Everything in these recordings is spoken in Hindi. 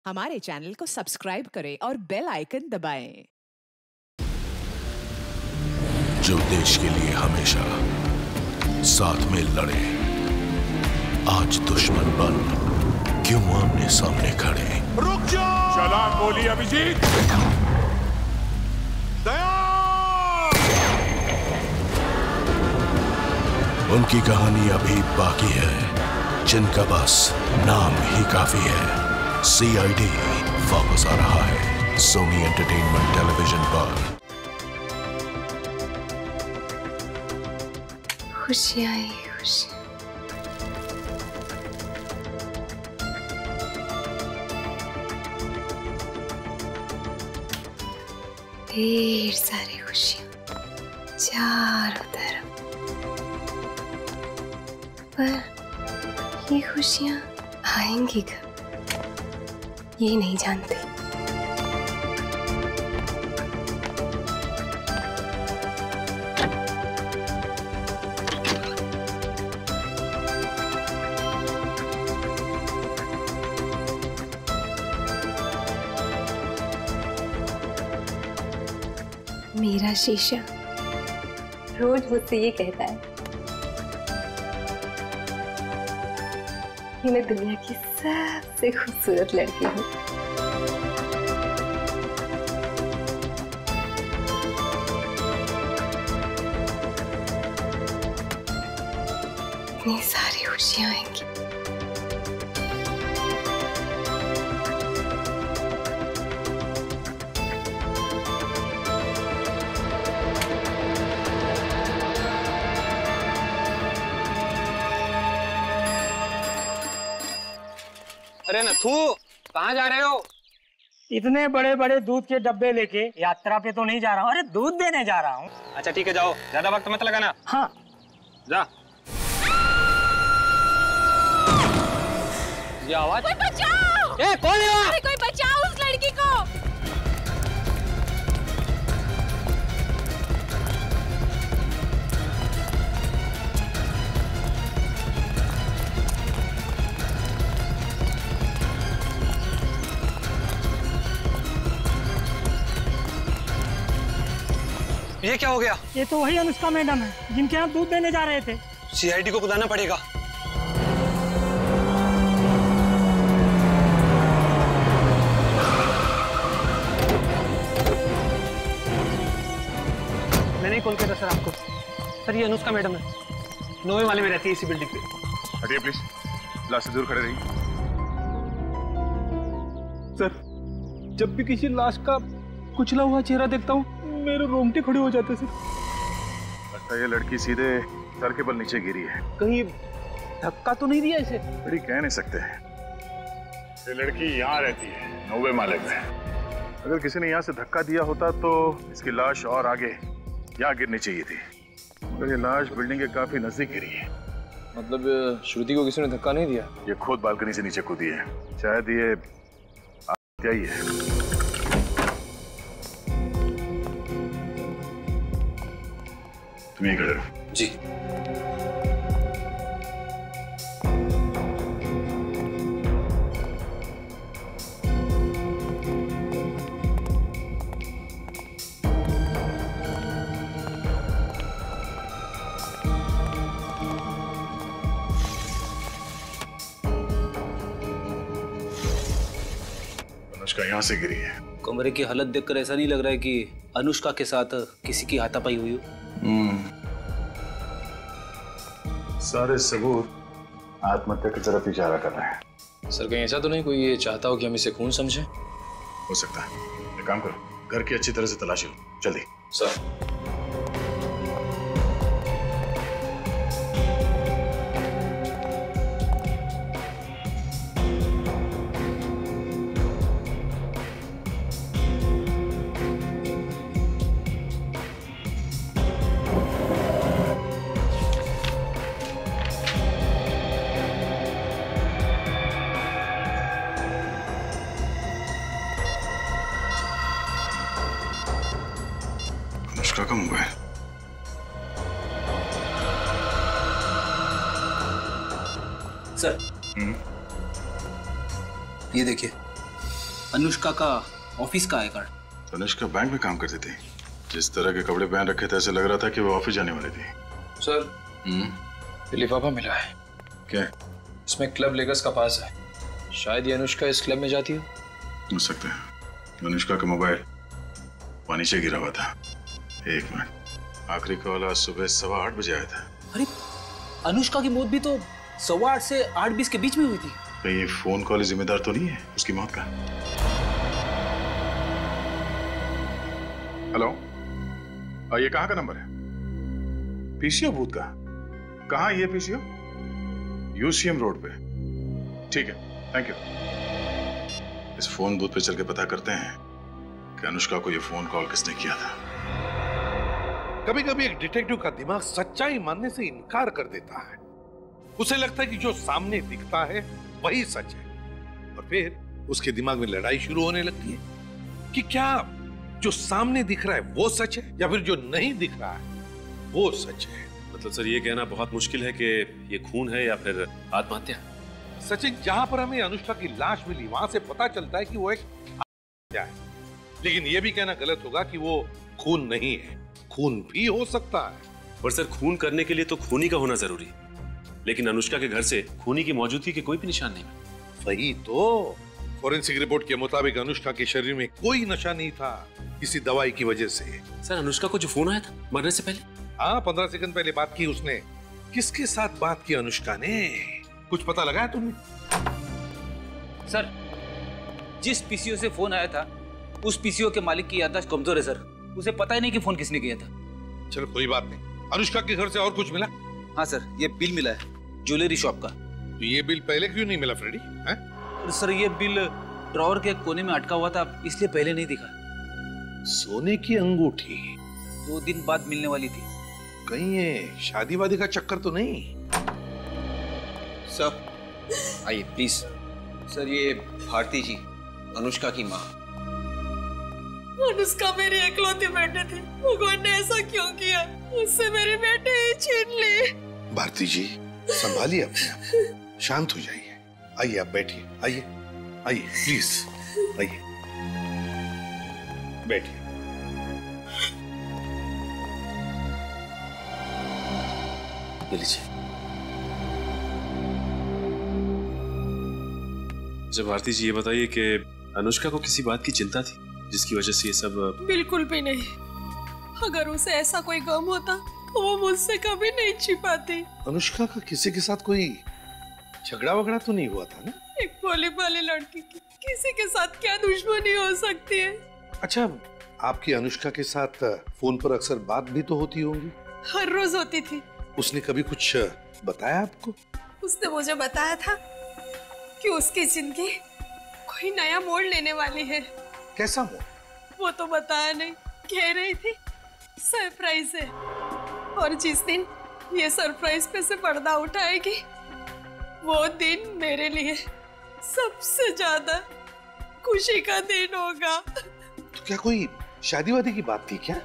हमारे चैनल को सब्सक्राइब करें और बेल आइकन दबाएं। जो देश के लिए हमेशा साथ में लड़े, आज दुश्मन बन क्यों आमने सामने खड़े। रुक जाओ! सलाम बोली अभिजीत। दया! उनकी कहानी अभी बाकी है, जिनका बस नाम ही काफी है। CID वापस आ रहा है सोनी एंटरटेनमेंट टेलीविजन पर। खुशियाँ ही खुशियाँ। ढेर सारी खुशियाँ चारों तरफ, पर ये खुशियाँ आएंगी कब, ये नहीं जानते। मेरा शीशा रोज मुझसे ये कहता है कि मैं दुनिया की सबसे खूबसूरत लड़की हूँ। इतनी सारी खुशियाँ आएंगी। अरे नथु, कहाँ जा रहे हो? इतने बड़े बड़े दूध के डब्बे लेके यात्रा पे तो नहीं जा रहा हूँ, अरे दूध देने जा रहा हूँ। अच्छा ठीक है, जाओ, ज्यादा वक्त मत लगाना। हाँ जा। ये आवाज? कोई बचाओ! ए, कौन है वहाँ? अरे कोई बचाओ उस लड़की को! ये क्या हो गया? ये तो वही अनुष्का मैडम है जिनके यहाँ दूध देने जा रहे थे। CID को बुलाना पड़ेगा। मैंने ही कॉल किया था सर आपको। सर ये अनुष्का मैडम है, 9वें वाले में रहती है इसी बिल्डिंग पे। हटिए प्लीज, लाश से दूर खड़े रहिए। सर, जब भी किसी लाश का कुचला हुआ चेहरा देखता हूँ मेरे रोंगटे खड़े हो जाते सर। लगता है ये लड़की सीधे सर के बल नीचे गिरी है। कहीं धक्का तो नहीं दिया इसे? बड़ी कह नहीं सकते। ये लड़की यहाँ रहती है 9वें माले में। अगर किसी ने यहाँ से धक्का दिया होता तो इसकी लाश और आगे यहाँ गिरनी चाहिए थी, मगर ये लाश बिल्डिंग के काफी नजदीक गिरी है। मतलब श्रुति को किसी ने धक्का नहीं दिया? ये खुद बालकनी से नीचे कूदी है। शायद ये आत्महत्या ही है। तुम यहीं खड़े रहो। जी। अनुष्का यहाँ से गिरी है। कमरे की हालत देखकर ऐसा नहीं लग रहा है कि अनुष्का के साथ किसी की हाथापाई हुई हो। सारे सबूत आत्महत्या की तरफ इशारा कर रहे हैं। सर कहीं ऐसा तो नहीं कोई ये चाहता हो कि हम इसे खून समझे? हो सकता है। एक काम करो, घर की अच्छी तरह से तलाशी लो, जल्दी। सर अनुष्का का मोबाइल। सर ये देखिए, अनुष्का का ऑफिस का आई कार्ड। अनुष्का बैंक में काम करती थी। जिस तरह के कपड़े पहन रखे थे ऐसे लग रहा था कि वो ऑफिस जाने वाली थी। सर ये लिफाफा मिला है। क्या? इसमें क्लब लेगस का पास है। शायद ये अनुष्का इस क्लब में जाती हो सकता है। अनुष्का का मोबाइल पानी से गिरा हुआ था। एक मिनट, आखिरी कॉल आज सुबह 8:15 बजे आया था। अरे अनुष्का की मौत भी तो 8:15 से 8:20 के बीच में हुई थी। कहीं ये फोन कॉल जिम्मेदार तो नहीं है उसकी मौत का? हेलो, ये कहाँ का नंबर है? पीसीओ बूथ का? कहाँ ये पीसीओ? यूसीएम रोड पे। ठीक है, थैंक यू। इस फोन बूथ पे चल के पता करते हैं कि अनुष्का को ये फोन कॉल किसने किया था। कभी कभी एक डिटेक्टिव का दिमाग सच्चाई मानने से इनकार कर देता है। उसे लगता है कि जो सामने दिखता है वही सच है, और फिर उसके दिमाग में लड़ाई शुरू होने लगती है कि क्या जो सामने दिख रहा है वो सच है या फिर जो नहीं दिख रहा है वो सच है। मतलब सर ये कहना बहुत मुश्किल है कि ये खून है या फिर आत्महत्या। सचिन, जहां पर हमें अनुष्का की लाश मिली वहां से पता चलता है कि वो एक आत्महत्या है, लेकिन ये भी कहना गलत होगा कि वो खून नहीं है। खून भी हो सकता है। पर सर खून करने के लिए तो खूनी का होना जरूरी है, लेकिन अनुष्का के घर से खूनी की मौजूदगी के कोई भी निशान नहीं। वही तो, फॉरेंसिक रिपोर्ट के मुताबिक अनुष्का के शरीर में कोई नशा नहीं था किसी दवाई की वजह से। सर अनुष्का को जो फोन आया था मरने से पहले? हाँ, 15 सेकंड पहले बात की उसने। किसके साथ बात की अनुष्का ने? कुछ पता लगा है तुमने? सर जिस पीसीओ से फोन आया था उस पीसीओ के मालिक की याददाश्त कमजोर है सर। उसे पता ही नहीं कि फोन किसने किया था। चलो कोई बात नहीं। अनुष्का के घर से और कुछ मिला? हाँ सर, ये बिल मिला है ज्वेलरी शॉप का। तो ये बिल पहले क्यों नहीं मिला फ्रेडी? सर ये बिल ड्रॉअर के कोने में अटका हुआ था, इसलिए पहले नहीं दिखा। सोने की अंगूठी 2 दिन बाद मिलने वाली थी। कहीं ये शादी वादी का चक्कर तो नहीं? सर आइए प्लीज। सर ये भारती जी, अनुष्का की माँ। अनुष्का मेरी इकलौती बेटी थी, भगवान ने ऐसा क्यों किया? उससे मेरे बेटे ही छीन लिए। भारती जी संभालिए अपने आप, शांत हो जाइए। आइए आप बैठिए, आइए आइए प्लीज आइए बैठिए। लीजिए। जब भारती जी ये बताइए कि अनुष्का को किसी बात की चिंता थी जिसकी वजह से ये सब? बिल्कुल भी नहीं। अगर उसे ऐसा कोई गम होता तो वो मुझसे कभी नहीं छिपाती। अनुष्का का किसी के साथ कोई झगड़ा वगड़ा तो नहीं हुआ था ना? एक भोली भाली लड़की की किसी के साथ क्या दुश्मनी हो सकती है? अच्छा, आपकी अनुष्का के साथ फोन पर अक्सर बात भी तो होती होंगी? हर रोज होती थी। उसने कभी कुछ बताया आपको? उसने मुझे बताया था कि उसकी जिंदगी कोई नया मोड़ लेने वाली है। कैसा मोड़? वो तो बताया नहीं, कह रही थी सरप्राइज है, और जिस दिन ये सरप्राइज पे से पर्दा उठाएगी वो दिन मेरे लिए सबसे ज्यादा खुशी का दिन होगा। तो क्या कोई शादी वादी की बात थी क्या?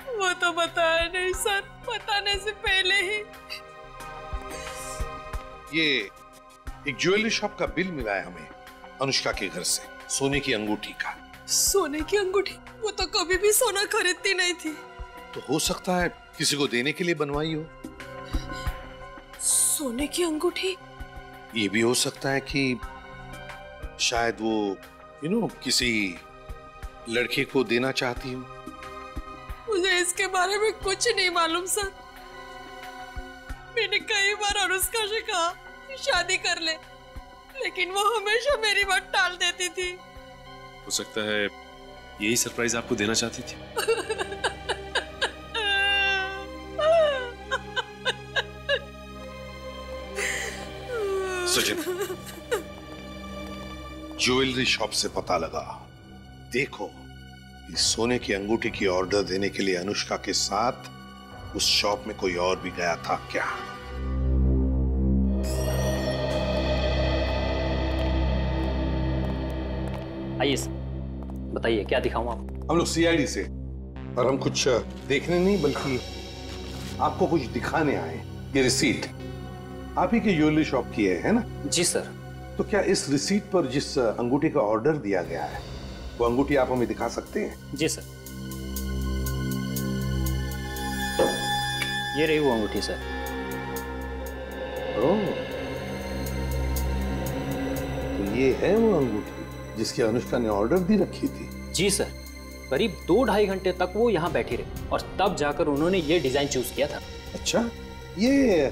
वो तो बताया नहीं सर, बताने से पहले ही। ये एक ज्वेलरी शॉप का बिल मिला है हमें अनुष्का के घर से, सोने की अंगूठी का। सोने की अंगूठी? वो तो कभी भी सोना खरीदती नहीं थी। तो हो सकता है किसी को देने के लिए बनवाई हो। सोने की अंगूठी? ये भी हो सकता है कि शायद वो किसी लड़के को देना चाहती हो। मुझे इसके बारे में कुछ नहीं मालूम सर। मैंने कई बार अनुष्का से कहा शादी कर ले, लेकिन वो हमेशा मेरी बात टाल देती थी। हो सकता है यही सरप्राइज आपको देना चाहती थी। सचिन, ज्वेलरी शॉप से पता लगा। देखो, इस सोने की अंगूठी की ऑर्डर देने के लिए अनुष्का के साथ उस शॉप में कोई और भी गया था क्या? आइए सर, बताइए क्या दिखाऊं आपको? हम लोग सीआईडी से, और हम कुछ देखने नहीं बल्कि आपको कुछ दिखाने आए। ये रिसीट आप ही की ज्वेलरी शॉप की है ना? जी सर। तो क्या इस रिसीट पर जिस अंगूठी का ऑर्डर दिया गया है वो अंगूठी आप हमें दिखा सकते हैं? जी सर, ये रही वो अंगूठी सर। ओह, तो ये है वो अंगूठी जिसकी अनुष्का ने ऑर्डर दी रखी थी? जी सर, करीब 2-2.5 घंटे तक वो यहाँ बैठी रही और तब जाकर उन्होंने ये डिजाइन चूज किया था। अच्छा, ये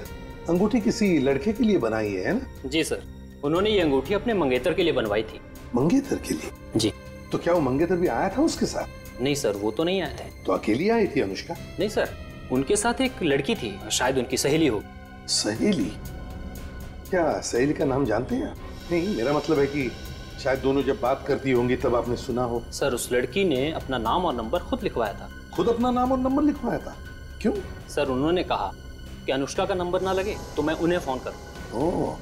अंगूठी किसी लड़के के लिए बनाई है ना? जी सर, उन्होंने ये अंगूठी अपने मंगेतर के लिए बनवाई थी। मंगेतर के लिए? जी। तो क्या वो मंगेतर भी आया था उसके साथ? नहीं सर, वो तो नहीं आए थे। तो अकेली आई थी अनुष्का? नहीं सर, उनके साथ एक लड़की थी, शायद उनकी सहेली हो। सहेली? क्या सहेली का नाम जानते हैं? नहीं, मेरा मतलब है कि शायद दोनों जब बात करती होंगी तब आपने सुना हो। सर, उस लड़की ने अपना नाम और नंबर खुद लिखवाया था। खुद अपना नाम और नंबर लिखवाया था? क्यों? सर, उन्होंने कहा कि अनुष्का का नंबर ना लगे तो मैं उन्हें फोन करूं। ओह,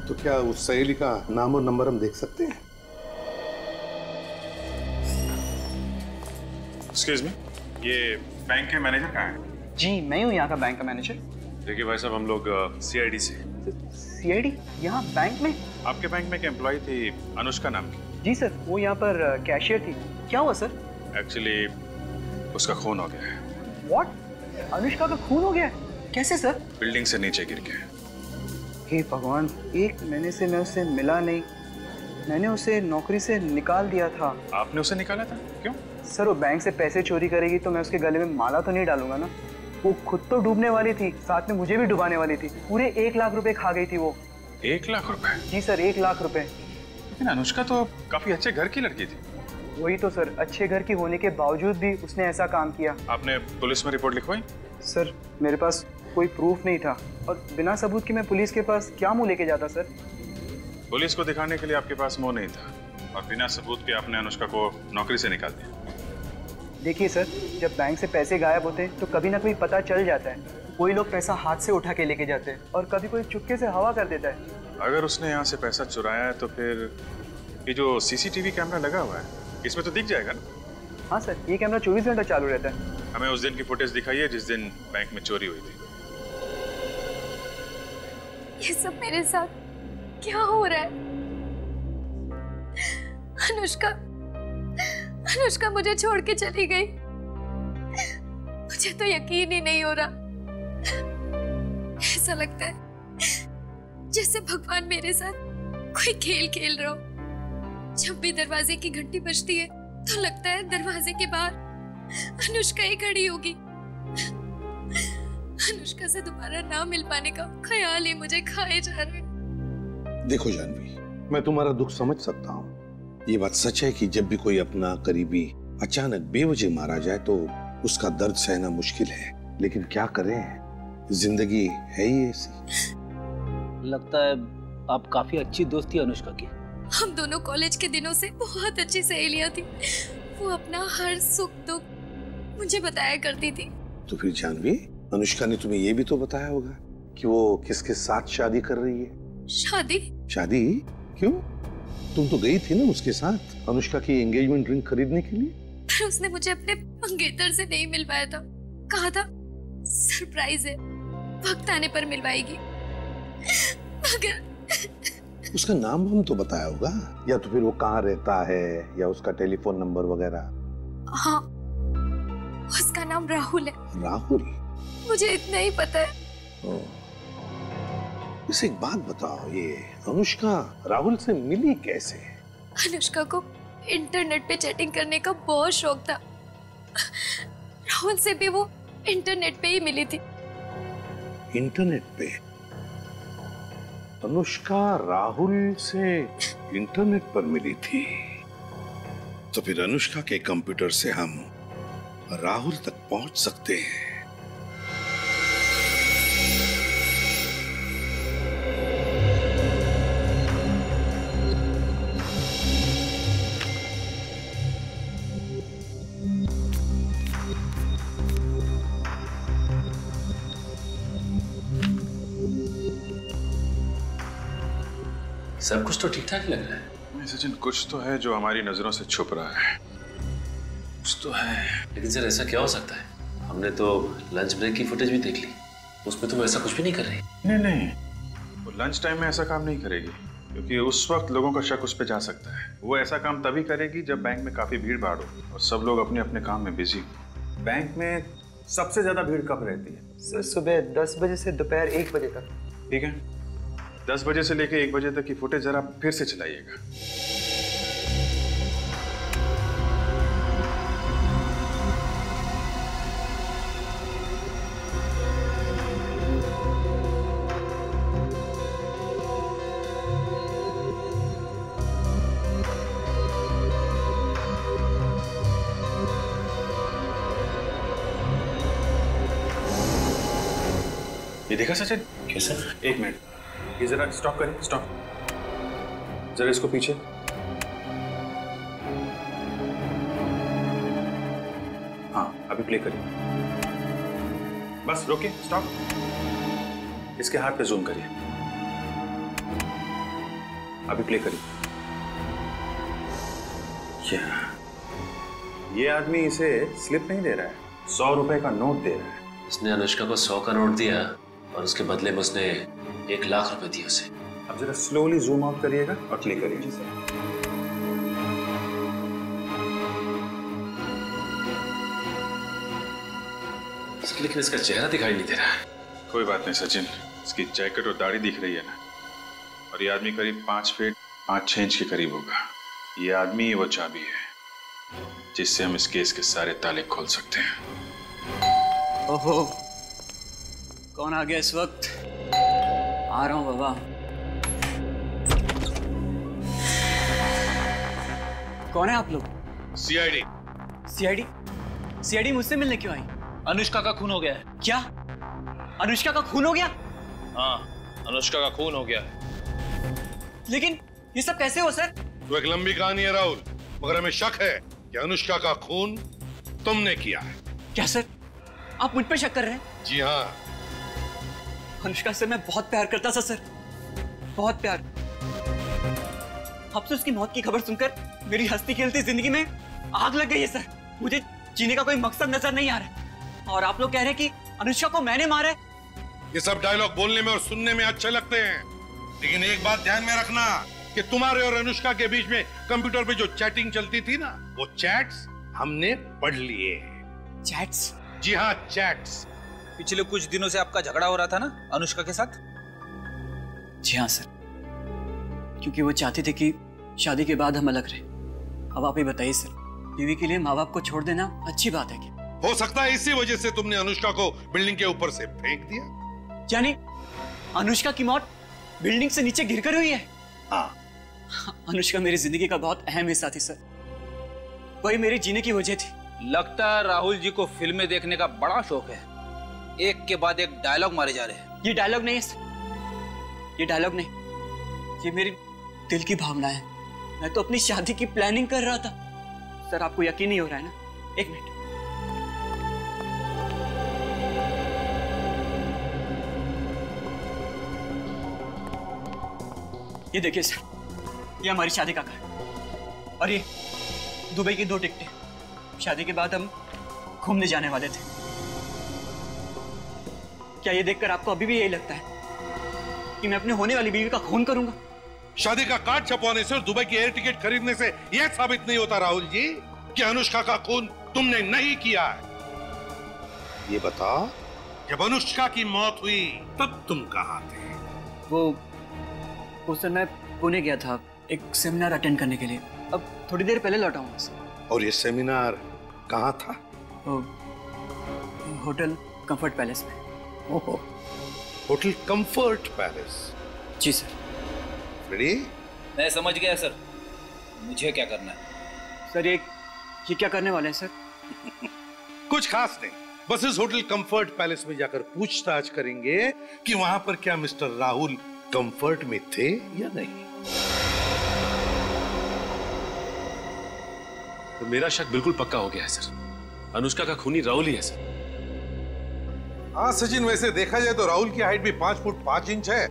तो क्या उस सहेली का नाम और नंबर हम देख सकते हैं? एक्सक्यूज मी, ये बैंक के मैनेजर कहाँ हैं? जी, मैं हूँ यहाँ का बैंक का मैनेजर। देखिए भाई साहब, हम लोग सीआईडी से। सीआईडी? यहाँ बैंक में? आपके बैंक में एक एम्प्लॉय थी अनुष्का नाम की। जी सर, वो यहाँ पर कैशियर थी। क्या हुआ सर? एक्चुअली उसका खून हो गया है। व्हाट? अनुष्का का खून हो गया है? कैसे सर? बिल्डिंग से नीचे गिर के। हे भगवान, 1 महीने से मैं उससे मिला नहीं। मैंने उसे नौकरी से निकाल दिया था। आपने उसे निकाला था? क्यों? सर, वो बैंक से पैसे चोरी करेगी तो मैं उसके गले में माला तो नहीं डालूंगा ना। वो खुद तो डूबने वाली थी, साथ में मुझे भी डुबाने वाली थी। पूरे 1 लाख रुपए खा गई थी वो। 1 लाख रुपए? जी सर, 1 लाख रुपए। लेकिन अनुष्का तो काफी अच्छे घर की लड़की थी। वही तो सर, अच्छे घर की होने के बावजूद भी उसने ऐसा काम किया। आपने पुलिस में रिपोर्ट लिखवाई? सर, मेरे पास कोई प्रूफ नहीं था और बिना सबूत के मैं पुलिस के पास क्या मुंह लेके जाता सर? पुलिस को दिखाने के लिए आपके पास मुंह नहीं था और बिना सबूत के आपने अनुष्का को नौकरी से निकाल दिया। देखिए सर, जब बैंक से पैसे गायब होते हैं तो कभी ना कभी पता चल जाता है। कोई लोग पैसा हाथ से उठा के लेके जाते हैं और कभी कोई चुपके से हवा कर देता है। अगर उसने यहाँ से पैसा चुराया है तो फिर ये जो सीसीटीवी कैमरा लगा हुआ है इसमें तो दिख जाएगा ना? हाँ सर, ये कैमरा 24 घंटा चालू रहता है। हमें उस दिन की फुटेज दिखाइए जिस दिन बैंक में चोरी हुई थी। ये सब मेरे साथ क्या हो रहा है? अनुष्का मुझे छोड़ के चली गई। मुझे तो यकीन ही नहीं हो रहा। ऐसा लगता है जैसे भगवान मेरे साथ कोई खेल खेल रहा हो। जब भी दरवाजे की घंटी बजती है तो लगता है दरवाजे के बाहर अनुष्का ही खड़ी होगी। अनुष्का से दोबारा ना मिल पाने का ख्याल ही मुझे खाए जा रहा है। देखो जानवी, मैं तुम्हारा दुख समझ सकता हूँ। ये बात सच है कि जब भी कोई अपना करीबी अचानक बेवजह मारा जाए तो उसका दर्द सहना मुश्किल है, लेकिन क्या करें, जिंदगी है ही ऐसी। लगता है आप काफी अच्छी दोस्त थी अनुष्का की। हम दोनों कॉलेज के दिनों से बहुत अच्छी सहेलियां थी। वो अपना हर सुख दुख मुझे बताया करती थी। तो फिर जानवी, अनुष्का ने तुम्हें ये भी तो बताया होगा कि वो किसके साथ शादी कर रही है? शादी? शादी? क्यों? तुम तो गई थी ना उसके साथ अनुष्का की एंगेजमेंट रिंग खरीदने के लिए। पर उसने मुझे अपने मंगेतर से नहीं मिलवाया था। कहा था सरप्राइज है, वक्त आने पर मिलवाएगी। मगर उसका नाम हम तो बताया होगा, या तो फिर वो कहाँ रहता है या उसका टेलीफोन नंबर वगैरह। हाँ, उसका नाम राहुल है। राहुल? मुझे इतना ही पता है। इसे एक बात बताओ, ये अनुष्का राहुल से मिली कैसे? अनुष्का को इंटरनेट पे चैटिंग करने का बहुत शौक था। राहुल से भी वो इंटरनेट पे ही मिली थी। इंटरनेट पे? अनुष्का राहुल से इंटरनेट पर मिली थी? तो फिर अनुष्का के कंप्यूटर से हम राहुल तक पहुंच सकते हैं। सब कुछ तो ठीक ठाक लग रहा है। सचिन, कुछ तो है जो हमारी नजरों से छुप रहा है। कुछ तो है। लेकिन सर, ऐसा क्या हो सकता है? हमने तो लंच ब्रेक की फुटेज भी देख ली, उसमें तो वो ऐसा कुछ भी नहीं कर रही। नहीं, वो लंच टाइम में ऐसा काम नहीं करेगी। क्योंकि उस वक्त लोगों का शक उस पर जा सकता है। वो ऐसा काम तभी करेगी जब बैंक में काफी भीड़ भाड़ हो और सब लोग अपने अपने काम में बिजी हो। बैंक में सबसे ज्यादा भीड़ कब रहती है? सर सुबह 10 बजे से दोपहर 1 बजे तक। ठीक है, 10 बजे से लेकर 1 बजे तक की फुटेज जरा फिर से चलाइएगा। ये देखा सचिन? कैसा? 1 मिनट, ये जरा स्टॉप करें, स्टॉप। जरा इसको पीछे। हाँ, अभी प्ले करिए। बस रोके, स्टॉप। इसके हाथ पे जूम करिए। अभी प्ले करिए। ये आदमी इसे स्लिप नहीं दे रहा है, 100 रुपए का नोट दे रहा है। उसने अनुष्का को 100 का नोट दिया और उसके बदले में उसने 1 लाख रुपए दिए उसे। अब जरा स्लोली जूम आउट करिएगा और प्ले करिए। जी सर। लेकिन इसका चेहरा दिखाई नहीं दे रहा है। कोई बात नहीं सचिन, इसकी जैकेट और दाढ़ी दिख रही है ना, और ये आदमी करीब 5 फीट 5-6 इंच के करीब होगा। ये आदमी ही वो चाबी है जिससे हम इस केस के सारे ताले खोल सकते हैं। ओहो, कौन आ गया इस वक्त? आ रहा हूं बाबा। कौन है आप लोग? सीआईडी। सीआईडी? सीआईडी मुझसे मिलने क्यों आई? अनुष्का का खून हो गया है। क्या? अनुष्का का खून हो गया? हाँ, अनुष्का का खून हो गया है। लेकिन ये सब कैसे हो सर? तो एक लंबी कहानी है राहुल, मगर हमें शक है कि अनुष्का का खून तुमने किया है। क्या सर, आप मुझ पे शक कर रहे हैं? जी हाँ। अनुष्का से मैं बहुत प्यार करता था सर, बहुत प्यार। अब तो उसकी मौत की खबर सुनकर मेरी हंसती खेलती जिंदगी में आग लग गई है सर। मुझे जीने का कोई मकसद नजर नहीं आ रहा है। और आप लोग कह रहे हैं कि अनुष्का को मैंने मारा है। ये सब डायलॉग बोलने में और सुनने में अच्छे लगते हैं, लेकिन एक बात ध्यान में रखना कि तुम्हारे और अनुष्का के बीच में कंप्यूटर पे जो चैटिंग चलती थी ना, वो चैट्स हमने पढ़ लिए। चैट्स? जी हाँ, चैट्स। पिछले कुछ दिनों से आपका झगड़ा हो रहा था ना अनुष्का के साथ? जी हाँ सर, क्योंकि वो चाहती थी कि शादी के बाद हम अलग रहे। अब आप ही बताइए सर, बीवी के लिए माँ बाप को छोड़ देना अच्छी बात है क्या? हो सकता है इसी वजह से तुमने अनुष्का को बिल्डिंग के ऊपर से फेंक दिया। यानी अनुष्का की मौत बिल्डिंग से नीचे गिरकर हुई है? हाँ। अनुष्का मेरी जिंदगी का बहुत अहम हिस्सा थी सर, वही मेरे जीने की वजह थी। लगता है राहुल जी को फिल्में देखने का बड़ा शौक है। एक के बाद एक डायलॉग मारे जा रहे हैं। ये डायलॉग नहीं है सर, ये डायलॉग नहीं, ये मेरी दिल की भावना है। मैं तो अपनी शादी की प्लानिंग कर रहा था सर। आपको यकीन नहीं हो रहा है ना? एक मिनट। ये देखिए सर, ये हमारी शादी का कार्ड और ये दुबई की 2 टिकटें। शादी के बाद हम घूमने जाने वाले थे। क्या ये देखकर आपको अभी भी यही लगता है कि मैं अपने होने वाली बीवी का खून करूंगा? शादी का कार्ड छपवाने से और दुबई की एयर टिकट खरीदने से यह साबित नहीं होता राहुल जी कि अनुष्का का खून तुमने नहीं किया है। ये बता, जब अनुष्का की मौत हुई तब तुम कहाँ थे? वो सर, मैं पुणे गया था एक सेमिनार अटेंड करने के लिए। अब थोड़ी देर पहले लौटा हूँ सर। और ये सेमिनार कहाँ था? होटल कंफर्ट पैलेस में। ओहो, होटल कंफर्ट पैलेस। जी सर। रेडी? मैं समझ गया सर, मुझे क्या करना है? सर ये क्या करने वाले हैं सर? कुछ खास नहीं, बस इस होटल कंफर्ट पैलेस में जाकर पूछताछ करेंगे कि वहां पर क्या मिस्टर राहुल कंफर्ट में थे या नहीं। तो मेरा शक बिल्कुल पक्का हो गया है सर, अनुष्का का खूनी राहुल ही है सर। हाँ सचिन, वैसे देखा जाए तो राहुल की हाइट भी 5 फुट 5 इंच है,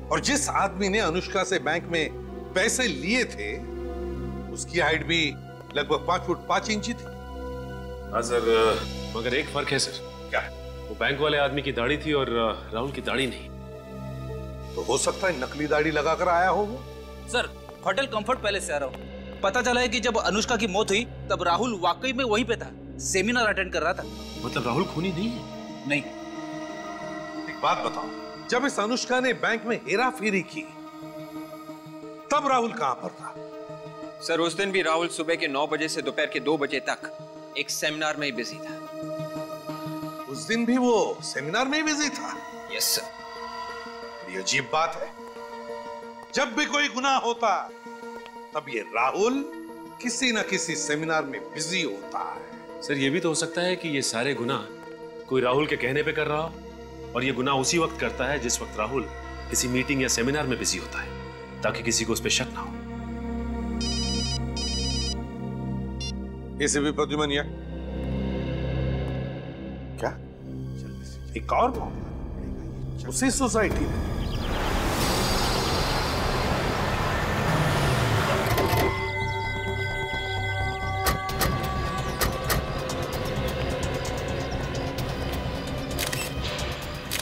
और जिस आदमी ने अनुष्का से बैंक में पैसे लिए थे उसकी हाइट भी लगभग 5 फुट 5 इंच थी। हाँ सर, मगर एक फर्क है सर। क्या? वो बैंक वाले आदमी की दाढ़ी थी और राहुल की दाढ़ी नहीं। तो हो सकता है नकली दाढ़ी लगाकर आया हो वो। सर, होटल कंफर्ट पैलेस से आ रहा हूँ। पता चला है कि जब अनुष्का की मौत हुई तब राहुल वाकई में वहीं पे था, सेमिनार अटेंड कर रहा था। मतलब राहुल खूनी नहीं है? नहीं। एक बात बताओ, जब इस अनुष्का ने बैंक में हेरा फेरी की तब राहुल कहां पर था? सर, उस दिन भी राहुल सुबह के 9 बजे से दोपहर के 2 बजे तक एक सेमिनार में ही बिजी था। उस दिन भी वो सेमिनार में ही बिजी था? Yes sir. ये अजीब बात है, जब भी कोई गुनाह होता तब ये राहुल किसी न किसी सेमिनार में बिजी होता है। सर, ये भी तो हो सकता है कि ये सारे गुनाह कोई राहुल के कहने पे कर रहा हो, और ये गुनाह उसी वक्त करता है जिस वक्त राहुल किसी मीटिंग या सेमिनार में बिजी होता है, ताकि किसी को उस पर शक ना हो। इसे भी प्रद्युमन या क्या एक और उसी सोसाइटी में?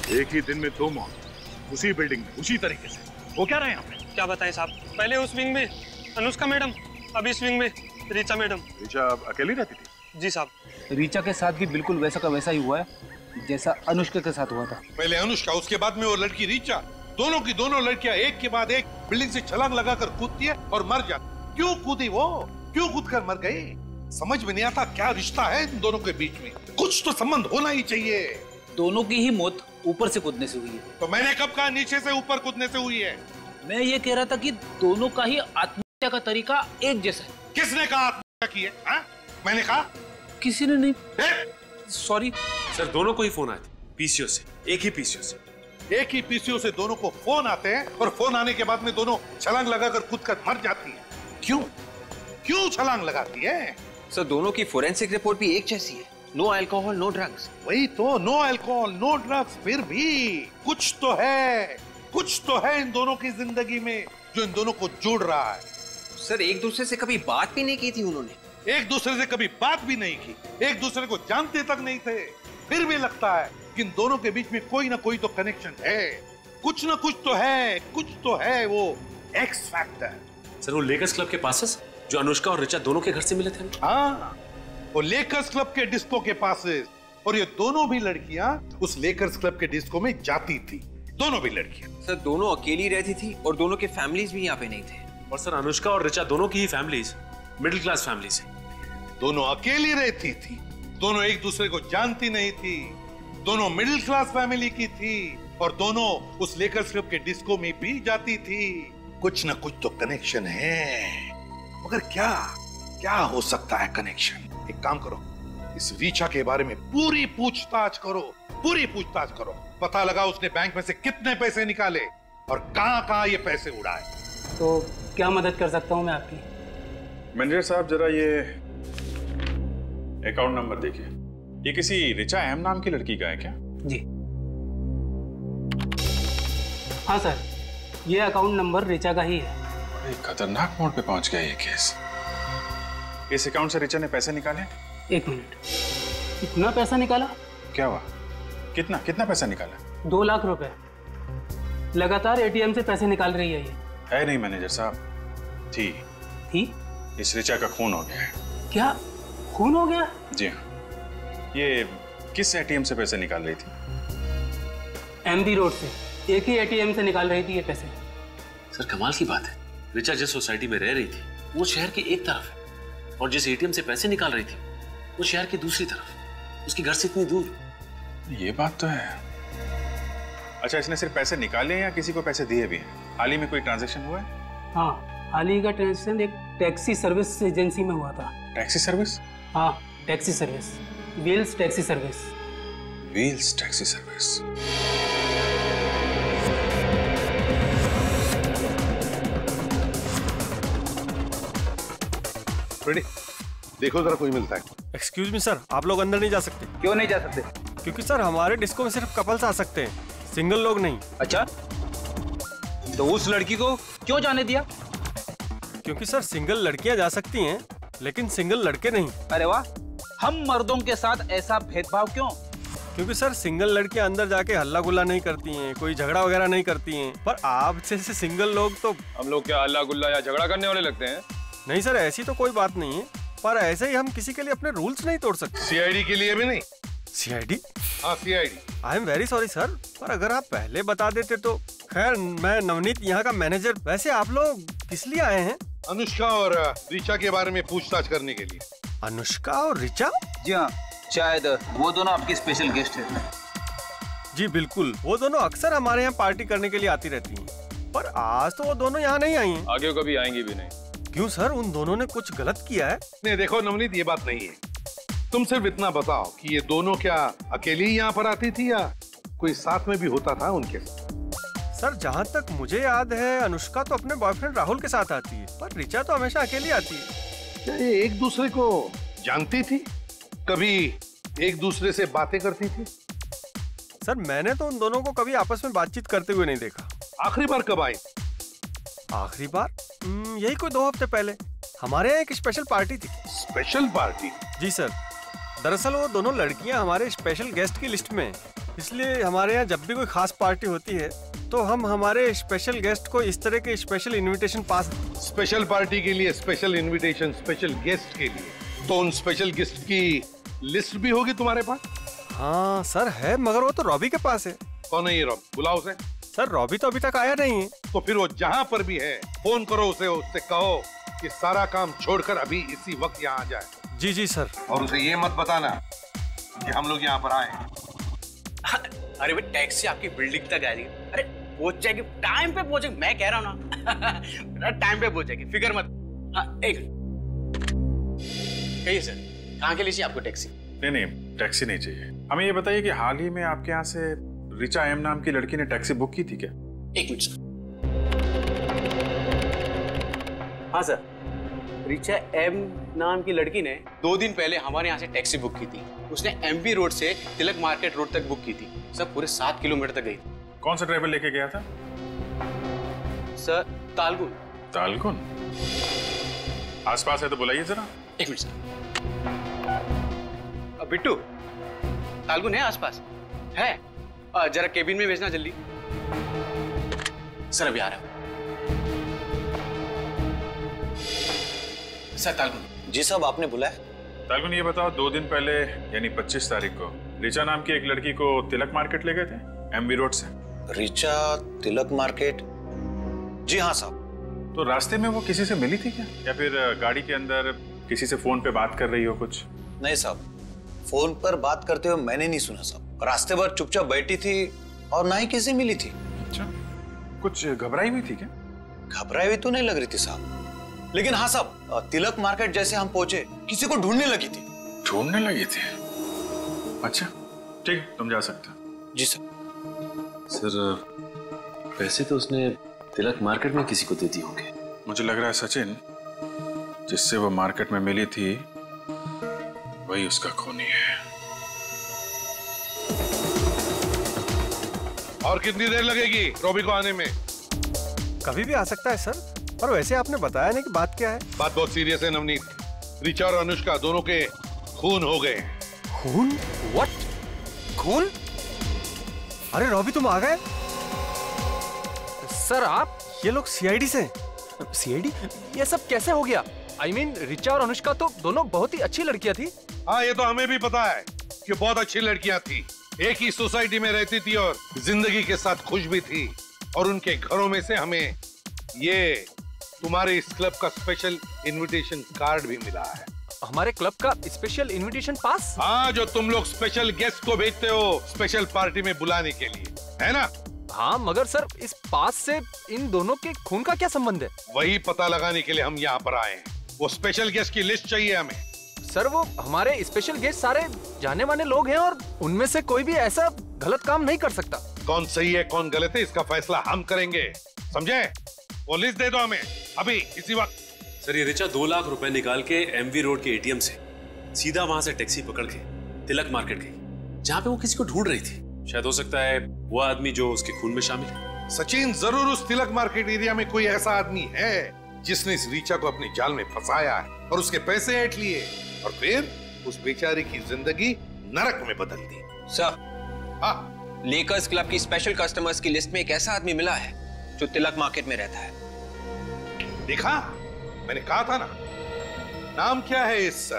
एक ही दिन में 2 मौत, उसी बिल्डिंग में, उसी तरीके से। वो क्या रहे हैं यहाँ पे? क्या बताएं साहब, पहले उस विंग में अनुष्का मैडम, अब इस विंग में रीचा मैडम। रीचा अकेली रहती थी? जी साहब। रीचा के साथ भी बिल्कुल वैसा का वैसा ही हुआ है जैसा अनुष्का के साथ हुआ था। पहले अनुष्का, उसके बाद में वो लड़की रीचा। दोनों की दोनों लड़कियां एक के बाद एक बिल्डिंग से छलांग लगाकर कूदती है और मर जाती। क्यों कूदी वो? क्यों कूदकर मर गई? समझ में नहीं आता क्या रिश्ता है इन दोनों के बीच में। कुछ तो संबंध होना ही चाहिए। दोनों की ही मौत ऊपर से कूदने से हुई है। तो मैंने कब कहा नीचे से ऊपर कूदने से हुई है? मैं ये कह रहा था कि दोनों का ही आत्महत्या का तरीका एक जैसा है। किसने कहा आत्महत्या की है? मैंने कहा? किसी ने नहीं। सॉरी सर, दोनों को ही फोन आए थे पीसीओ से, एक ही पीसीओ से। एक ही पीसीओ से दोनों को फोन आते हैं और फोन आने के बाद में दोनों छलांग लगाकर कूदकर मर जाती है। क्यों? क्यों छलांग लगाती है? सर, दोनों की फोरेंसिक रिपोर्ट भी एक जैसी है। No alcohol, no drugs. वही तो, नो अल्कोहल, नो ड्रग्स। फिर भी कुछ तो है, कुछ तो है इन दोनों की जिंदगी में जो इन दोनों को जोड़ रहा है। सर, एक दूसरे से कभी बात भी नहीं की थी उन्होंने। एक दूसरे से कभी बात भी नहीं की, एक दूसरे को जानते तक नहीं थे। फिर भी लगता है कि इन दोनों के बीच में कोई ना कोई तो कनेक्शन है। कुछ ना कुछ तो है, कुछ तो है वो एक्स फैक्टर। सर, वो लेकर्स क्लब के पास जो अनुष्का और ऋचा दोनों के घर से मिले थे। हाँ, वो लेकर्स क्लब के डिस्को के पास, और ये दोनों भी लड़कियां उस लेकर्स क्लब के डिस्को में जाती थी। दोनों भी लड़कियां। सर, दोनों अकेली रहती थी और दोनों के फैमिलीज भी यहाँ पे नहीं थे। और सर, अनुष्का और ऋचा दोनों की ही फैमिलीज मिडिल क्लास फैमिलीज हैं। दोनों अकेली रहती थी, दोनों एक दूसरे को जानती नहीं थी, दोनों मिडिल क्लास फैमिली की थी, और दोनों उस लेकर्स क्लब के डिस्को में भी जाती थी। कुछ ना कुछ तो कनेक्शन है, मगर क्या क्या हो सकता है कनेक्शन? एक काम करो, इस रीचा के बारे में पूरी पूछताछ करो, पूरी पूछताछ करो। पता लगा उसने बैंक में से कितने पैसे निकाले और कहां-कहां ये पैसे उड़ाए। तो क्या मदद कर सकता हूं मैं आपकी? मैनेजर साहब, जरा ये अकाउंट नंबर देखिए। ये किसी ऋचा एम नाम की लड़की का है क्या? जी हाँ सर, ये अकाउंट नंबर ऋचा का ही है। एक खतरनाक मोड़ पे पहुंच गया ये केस। इस अकाउंट से ऋचा ने पैसे निकाले? 1 मिनट, इतना पैसा निकाला? क्या हुआ? कितना कितना पैसा निकाला? 2 लाख रुपए। लगातार एटीएम से पैसे निकाल रही है ये। है नहीं मैनेजर साहब, थी। इस ऋचा का खून हो गया है। क्या खून हो गया? जी हाँ। ये किस एटीएम से पैसे निकाल रही थी? एमडी रोड से, एक ही एटीएम से निकाल रही थी ये पैसे। सर, कमाल की बात है, ऋचा जिस सोसाइटी में रह रही थी वो शहर के एक तरफ है, और जिस एटीएम से पैसे निकाल रही थी वो शहर की दूसरी तरफ, उसके घर से इतनी दूर। ये बात तो है। अच्छा, इसने सिर्फ पैसे निकाले या किसी को पैसे दिए भी हैं? हाल ही में कोई ट्रांजैक्शन हुआ है? हाँ, हाल ही का ट्रांजैक्शन एक टैक्सी सर्विस एजेंसी में हुआ था। Taxi service? हाँ, taxi service, wheels taxi service. Wheels taxi service. Ready, देखो जरा कोई मिलता है। एक्सक्यूज मी सर, आप लोग अंदर नहीं जा सकते। क्यों नहीं जा सकते? क्योंकि सर हमारे डिस्को में सिर्फ कपल्स आ सकते हैं, सिंगल लोग नहीं। अच्छा, तो उस लड़की को क्यों जाने दिया? क्योंकि सर सिंगल लड़कियां जा सकती हैं लेकिन सिंगल लड़के नहीं। अरे वाह, हम मर्दों के साथ ऐसा भेदभाव क्यों? क्योंकि सर सिंगल लड़कियां अंदर जाके हल्ला गुल्ला नहीं करती हैं, कोई झगड़ा वगैरह नहीं करती हैं, पर आप जैसे सिंगल लोग तो। हम लोग क्या हल्ला गुल्ला या झगड़ा करने वाले लगते हैं? नहीं सर, ऐसी तो कोई बात नहीं है, पर ऐसे ही हम किसी के लिए अपने रूल्स नहीं तोड़ सकते। सीआईडी के लिए भी नहीं? सीआईडी? हाँ CID. I am very sorry sir, पर अगर आप पहले बता देते तो। खैर, मैं नवनीत यहाँ का मैनेजर। वैसे आप लोग किस लिए आए हैं? अनुष्का और रिचा के बारे में पूछताछ करने के लिए। अनुष्का और रिचा? जी हाँ, शायद वो दोनों आपके स्पेशल गेस्ट हैं। जी बिल्कुल, वो दोनों अक्सर हमारे यहाँ पार्टी करने के लिए आती रहती हैं, पर आज तो वो दोनों यहाँ नहीं आई हैं। आगे कभी आएंगी भी नहीं। क्यों सर, उन दोनों ने कुछ गलत किया है? नहीं देखो नवनीत, ये बात नहीं है। तुम सिर्फ इतना बताओ कि ये दोनों क्या अकेली ही यहाँ पर आती थी या कोई साथ में भी होता था उनके? सर जहाँ तक मुझे याद है, अनुष्का तो अपने बॉयफ्रेंड राहुल के साथ आती है, पर रिचा तो हमेशा अकेली आती है। क्या ये एक दूसरे को जानती थी? कभी एक दूसरे से बातें करती थी? सर मैंने तो उन दोनों को कभी आपस में बातचीत करते हुए नहीं देखा। आखिरी बार कब आई? आखिरी बार यही कोई 2 हफ्ते पहले। हमारे यहाँ एक स्पेशल पार्टी थी। Special party? जी सर, दरअसल वो दोनों लड़कियां हमारे स्पेशल गेस्ट की लिस्ट में हैं, इसलिए हमारे यहाँ जब भी कोई खास पार्टी होती है तो हम हमारे स्पेशल गेस्ट को इस तरह के स्पेशल इनविटेशन पास। स्पेशल पार्टी के लिए स्पेशल इनविटेशन स्पेशल गेस्ट के लिए, तो उन स्पेशल गेस्ट की लिस्ट भी होगी तुम्हारे पास? हाँ सर है, मगर वो तो रॉबी के पास है। कौन है ये रॉबी? बुलाओ उसे। सर रॉबी तो अभी तक आया नहीं है। तो फिर वो जहाँ पर भी है फोन करो उसे, उससे कहो कि सारा काम छोड़कर अभी इसी वक्त यहाँ आ जाए। जी जी सर। और उसे ये मत बताना कि हम लोग यहाँ पर आए। अरे भाई टैक्सी आपकी बिल्डिंग तक आ रही है। अरे पहुंच जाएगी, टाइम पे पहुंचेगी, मैं कह रहा हूँ ना। टाइम पे पहुंच जाएगी, फिक्र मत। हाँ एक कहिए सर, कहाँ के लिए चाहिए आपको टैक्सी? नहीं टैक्सी नहीं चाहिए हमें। ये बताइए कि हाल ही में आपके यहाँ से रिचा एम नाम की लड़की ने टैक्सी बुक की थी क्या? एक मिनट सर। हाँ सर, रिचा एम नाम की लड़की ने 2 दिन पहले हमारे यहाँ से टैक्सी बुक की थी। उसने एमपी रोड से तिलक मार्केट रोड तक बुक की थी। सर पूरे 7 किलोमीटर तक गई थी। कौन सा ड्राइवर लेके गया था? सर तालगुन। तालगुन? आसपास है तो बुलाइए जरा। एक मिनट सर। बिट्टू, तालगुन है आसपास? है? जरा केबिन में भेजना जल्दी। सर अभी आ रहा हूं। सर तालगुन। जी साहब, आपने बुलाया? तालगुन ये बताओ, 2 दिन पहले यानी 25 तारीख को रिचा नाम की एक लड़की को तिलक मार्केट ले गए थे एमबी रोड से? रिचा तिलक मार्केट? जी हाँ साहब। तो रास्ते में वो किसी से मिली थी क्या, या फिर गाड़ी के अंदर किसी से फोन पे बात कर रही हो कुछ? नहीं साहब, फोन पर बात करते हुए मैंने नहीं सुना साहब। रास्ते भर चुपचाप बैठी थी और ना ही किसी मिली थी। अच्छा, कुछ घबराई हुई थी क्या? घबराई हुई तो नहीं लग रही थी साहब, लेकिन हाँ साहब, तिलक मार्केट जैसे हम पहुंचे किसी को ढूंढने लगी थी। ढूंढने लगी थी? अच्छा ठीक, तुम जा सकते हो। जी सर। सर पैसे तो उसने तिलक मार्केट में किसी को दे दी होंगे। मुझे लग रहा है सचिन, जिससे वो मार्केट में मिली थी वही उसका खूनी है। और कितनी देर लगेगी रॉबी को आने में? कभी भी आ सकता है सर, पर वैसे आपने बताया नहीं कि बात क्या है। बात बहुत सीरियस है नवनीत। रिचा और अनुष्का दोनों के खून हो गए। खून? व्हाट? खून? अरे रॉबी तुम आ गए? सर आप? ये लोग सीआईडी से? सीआईडी? ये सब कैसे हो गया? I mean, रिचा और अनुष्का तो दोनों बहुत ही अच्छी लड़कियां थी। हाँ ये तो हमें भी पता है कि बहुत अच्छी लड़कियां थी, एक ही सोसाइटी में रहती थी और जिंदगी के साथ खुश भी थी। और उनके घरों में से हमें ये तुम्हारे इस क्लब का स्पेशल इनविटेशन कार्ड भी मिला है। हमारे क्लब का स्पेशल इनविटेशन पास? हाँ, जो तुम लोग स्पेशल गेस्ट को भेजते हो स्पेशल पार्टी में बुलाने के लिए, है ना? हाँ, मगर सर इस पास से इन दोनों के खून का क्या संबंध है? वही पता लगाने के लिए हम यहाँ पर आए हैं। वो स्पेशल गेस्ट की लिस्ट चाहिए हमें। सर वो हमारे स्पेशल गेस्ट सारे जाने माने लोग हैं और उनमें से कोई भी ऐसा गलत काम नहीं कर सकता। कौन सही है कौन गलत है इसका फैसला हम करेंगे, समझे? वो लिस्ट दे दो हमें अभी इसी वक्त। सर ये रिचा 2 लाख रुपए निकाल के एमवी रोड के एटीएम से सीधा वहां से टैक्सी पकड़ के तिलक मार्केट गई, जहाँ पे वो किसी को ढूंढ रही थी। शायद हो सकता है वो आदमी जो उसके खून में शामिल है। सचिन, जरूर उस तिलक मार्केट एरिया में कोई ऐसा आदमी है जिसने इस रिचा को अपनी जाल में फंसाया है और उसके पैसे ऐंठ लिए और फिर उस बेचारे की जिंदगी नरक में बदल दी। सर, लेकर्स क्लब की स्पेशल कस्टमर्स की लिस्ट में एक ऐसा आदमी मिला है जो तिलक मार्केट में रहता है। देखा, मैंने कहा था ना। नाम क्या है इस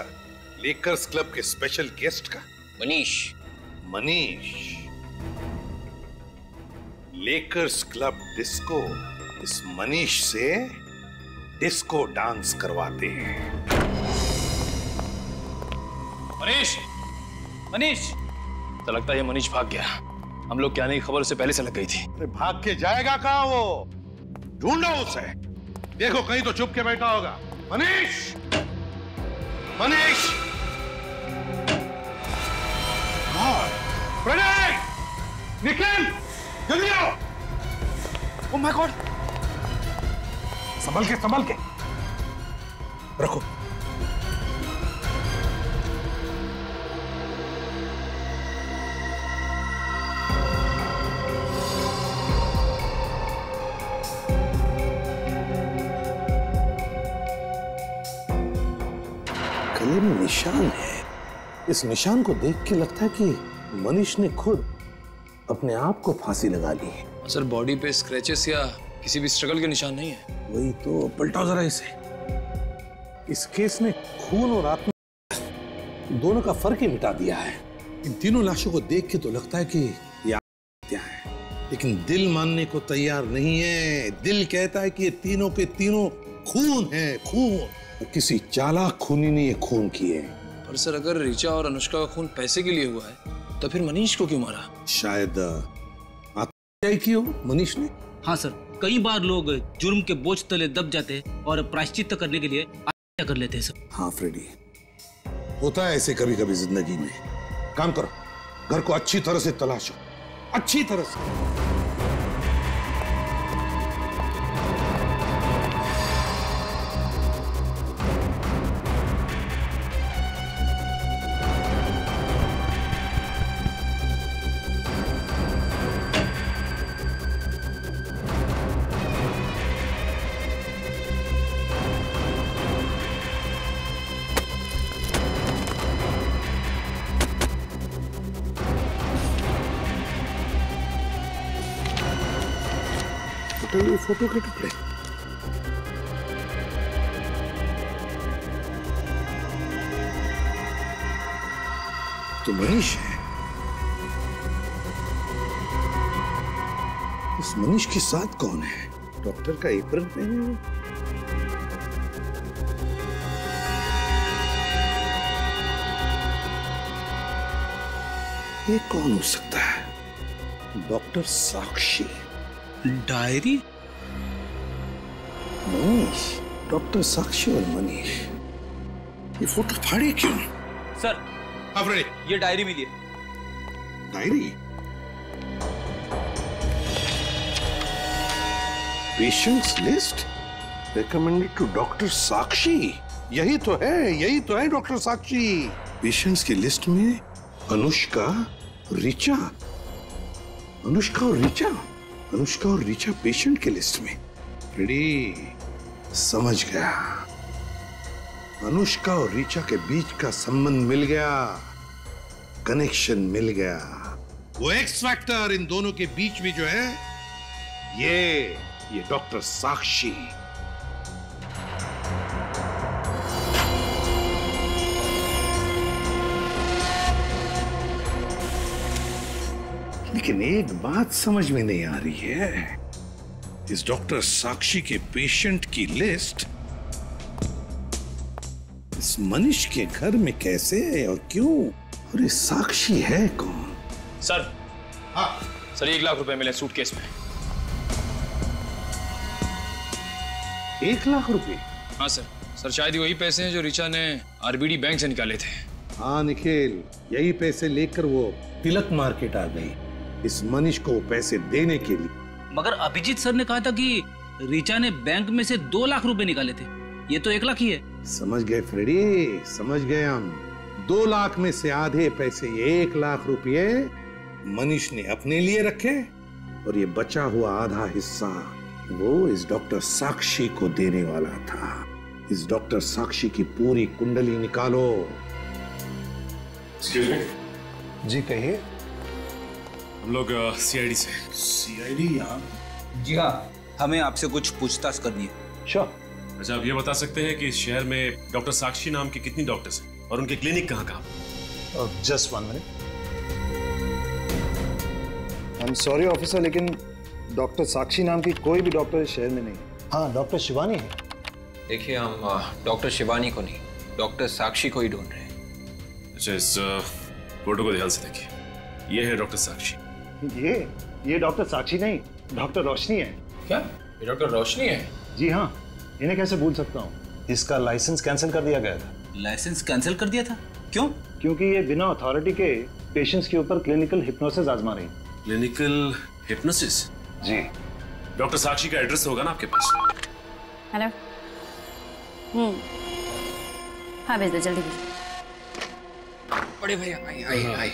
लेकर्स क्लब के स्पेशल गेस्ट का? Manish. Manish. Lakers club disco इस मनीष से डिस्को डांस करवाते हैं। मनीष, मनीष, तो लगता है ये मनीष भाग गया। हम लोग क्या नहीं, खबर उसे पहले से लग गई थी। अरे भाग के जाएगा कहां वो? ढूंढो उसे। देखो कहीं तो छुप के बैठा होगा। मनीष, मनीष, प्रणय, निखिल, जल्दी आओ। ओह माय गॉड, संभल के रखो। गले में निशान है। इस निशान को देख के लगता है कि मनीष ने खुद अपने आप को फांसी लगा ली है। सर, बॉडी पे स्क्रैचेस या किसी भी स्ट्रगल के निशान नहीं है। वही तो, पलटाओ जरा इसे। इस केस ने खून और आत्मा दोनों का फर्क ही मिटा दिया है। इन तीनों लाशों को देख के तो लगता है कि ये आत्महत्या है, लेकिन दिल मानने को तैयार नहीं है। दिल कहता है कि ये तीनों के तीनों खून है, खून। किसी चालाक खूनी ने ये खून किए। पर सर, अगर ऋचा और अनुष्का का खून पैसे के लिए हुआ है तो फिर मनीष को क्यों मारा? शायद आत्महत्या की हो मनीष ने। हाँ सर, कई बार लोग जुर्म के बोझ तले दब जाते और प्रायश्चित करने के लिए आत्महत्या कर लेते हैं सर। हाँ फ्रेडी, होता है ऐसे कभी कभी जिंदगी में। काम करो, घर को अच्छी तरह से तलाशो, अच्छी तरह से। फोटो के टुकड़े। तो मनीष है। इस मनीष के साथ कौन है? डॉक्टर का एप्रन पहने हुए। ये कौन हो सकता है? डॉक्टर साक्षी। डायरी? मनीष, डॉक्टर साक्षी और मनीष, ये फोटो फाड़े क्यों? सर, ये डायरी मिली है। Diary? Patients list recommended to doctor Sakshi. यही तो है डॉक्टर साक्षी। पेशेंट्स की लिस्ट में अनुष्का, ऋचा, अनुष्का और ऋचा पेशेंट के लिस्ट में। रेडी, समझ गया। अनुष्का और ऋचा के बीच का संबंध मिल गया, कनेक्शन मिल गया। वो एक्स फैक्टर इन दोनों के बीच में जो है, ये डॉक्टर साक्षी। लेकिन एक बात समझ में नहीं आ रही है, इस डॉक्टर साक्षी के पेशेंट की लिस्ट इस मनीष के घर में कैसे और क्यों? और ये साक्षी है कौन? सर, हाँ सर, 1 लाख रुपए मिले सूटकेस में। 1 लाख रुपए? हाँ सर, शायद वही पैसे हैं जो ऋचा ने आरबीडी बैंक से निकाले थे। हाँ निखिल, यही पैसे लेकर वो तिलक मार्केट आ गई इस मनीष को पैसे देने के लिए। मगर अभिजीत सर ने कहा था कि ऋचा ने बैंक में से 2 लाख रुपए निकाले थे। ये तो 1 लाख ही है। समझ गए फ्रेडी, समझ गए हम। 2 लाख में से आधे पैसे, 1 लाख रुपए मनीष ने अपने लिए रखे और ये बचा हुआ आधा हिस्सा वो इस डॉक्टर साक्षी को देने वाला था। इस डॉक्टर साक्षी की पूरी कुंडली निकालो। जी कहिए। हम लोग सीआईडी से। सीआईडी यहाँ? जी हाँ, हमें आपसे कुछ पूछताछ करनी है। श्योर। अच्छा, आप ये बता सकते हैं कि इस शहर में डॉक्टर साक्षी नाम के कितनी डॉक्टर्स हैं और उनके क्लिनिक कहाँ? Just 1 minute. I am sorry officer, लेकिन डॉक्टर साक्षी नाम की कोई भी डॉक्टर इस शहर में नहीं है। हाँ, डॉक्टर शिवानी है। देखिए, हम डॉक्टर शिवानी को नहीं, डॉक्टर साक्षी को ही ढूंढ रहे हैं। अच्छा, इस फोटो को ध्यान से देखिए। ये है डॉक्टर साक्षी। ये डॉक्टर साक्षी नहीं, डॉक्टर रोशनी है। क्या ये डॉक्टर रोशनी है? जी हाँ, इन्हें कैसे भूल सकता हूँ। इसका लाइसेंस कैंसिल कर दिया गया था। लाइसेंस कैंसिल कर दिया था? क्यों? क्योंकि ये बिना अथॉरिटी के पेशेंट्स के ऊपर क्लिनिकल हिप्नोसिस आजमा रही। Clinical hypnosis? जी। डॉक्टर साक्षी का एड्रेस होगा ना आपके पास? हेलो। हाँ, भेज दो, जल्दी भेज। बड़े भैया, आई।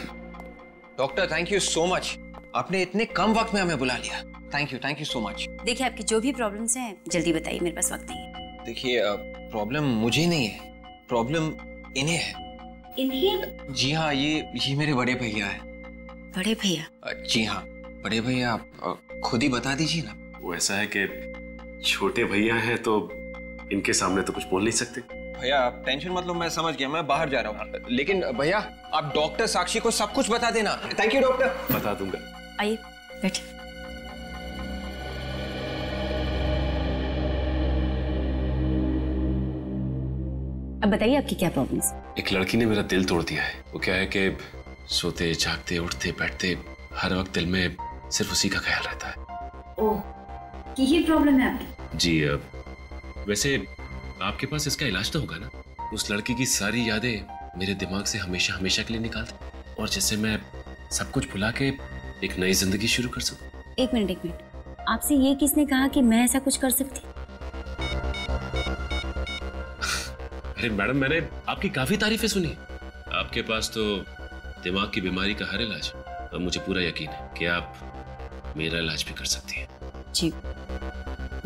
Doctor, thank you so much. आपने इतने कम वक्त में हमें बुला लिया। Thank you so much. देखिए, आपकी जो भी प्रॉब्लम्स हैं जल्दी बताइए, मेरे पास वक्त नहीं है। देखिए, प्रॉब्लम मुझे नहीं है, प्रॉब्लम इन्हें है। इन्हें? जी हाँ, ये मेरे बड़े भैया है। बड़े भैया? जी हाँ, बड़े भैया। आप खुद ही बता दीजिए ना। वो ऐसा है कि छोटे भैया हैं तो इनके सामने तो कुछ बोल नहीं सकते। भैया, आप टेंशन मत लो, मैं समझ गया, मैं बाहर जा रहा हूँ। लेकिन भैया, आप डॉक्टर साक्षी को सब कुछ बता देना। Thank you doctor. बता दूंगा। आइए, बैठिए। अब बताइए, आपकी क्या प्रॉब्लम्स? एक लड़की ने मेरा दिल तोड़ दिया है। वो क्या है कि सोते जागते उठते बैठते हर वक्त दिल में सिर्फ उसी का ख्याल रहता है। ओह, यही प्रॉब्लम है आपकी? जी। वैसे आपके पास इसका इलाज तो होगा ना? उस लड़की की सारी यादें मेरे दिमाग से हमेशा हमेशा के लिए निकाल दे और जिससे मैं सब कुछ भुला के एक नई जिंदगी शुरू कर सकूं। एक मिनट, आपसे ये किसने कहा कि मैं ऐसा कुछ कर सकती? अरे मैडम, मैंने आपकी काफी तारीफें सुनी। आपके पास तो दिमाग की बीमारी का हर इलाज। अब मुझे पूरा यकीन है कि आप मेरा इलाज भी कर सकती हैं। जी,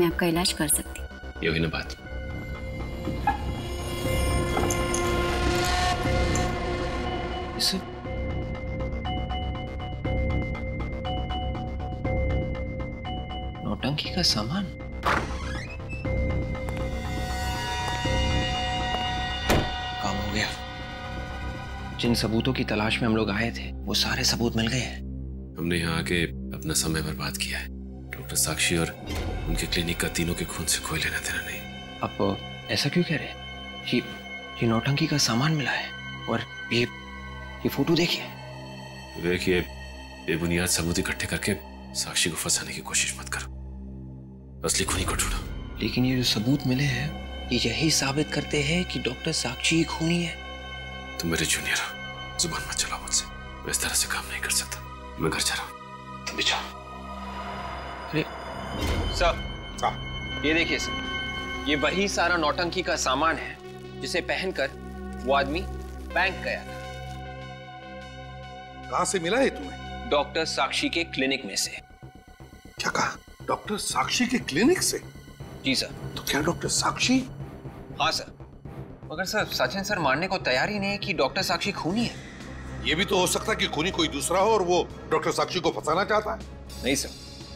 मैं आपका इलाज कर सकती हूँ। ये हुई ना बात। नौटंकी का सामान? काम हो गया। जिन सबूतों की तलाश में हम लोग आए थे, वो सारे सबूत मिल गए हैं। हमने यहाँ आके अपना समय बर्बाद किया है। डॉक्टर साक्षी और उनके क्लिनिक का तीनों के खून से कोई लेना देना नहीं। आप ऐसा क्यों कह रहे हैं? ये नौटंकी का सामान मिला है और ये फोटो देखिए। बेबुनियाद सबूत इकट्ठे करके साक्षी को फंसाने की कोशिश मत करो। असली खूनी को ढूंढो। लेकिन ये जो सबूत मिले हैं, ये यही साबित करते हैं कि डॉक्टर साक्षी खूनी है। तुम मेरे जूनियर हो, जुबान मत चलाओ मुझसे। मैं इस तरह से काम नहीं कर सकता। मैं घर जा रहा हूँ, तुम भी जाओ। सर, ये देखिए सर, ये वही सारा नौटंकी का सामान है जिसे पहनकर वो आदमी बैंक गया था। कहां से मिला है तुम्हें? डॉक्टर साक्षी के क्लिनिक में से। क्या कहा? डॉक्टर साक्षी के क्लिनिक से? जी सर। तो क्या डॉक्टर साक्षी? हाँ सर, मगर सर सचिन सर मानने को तैयार ही नहीं है कि डॉक्टर साक्षी खूनी है। ये भी तो हो सकता है कि खूनी कोई दूसरा हो और वो डॉक्टर साक्षी को फंसाना चाहता है। नहीं सर,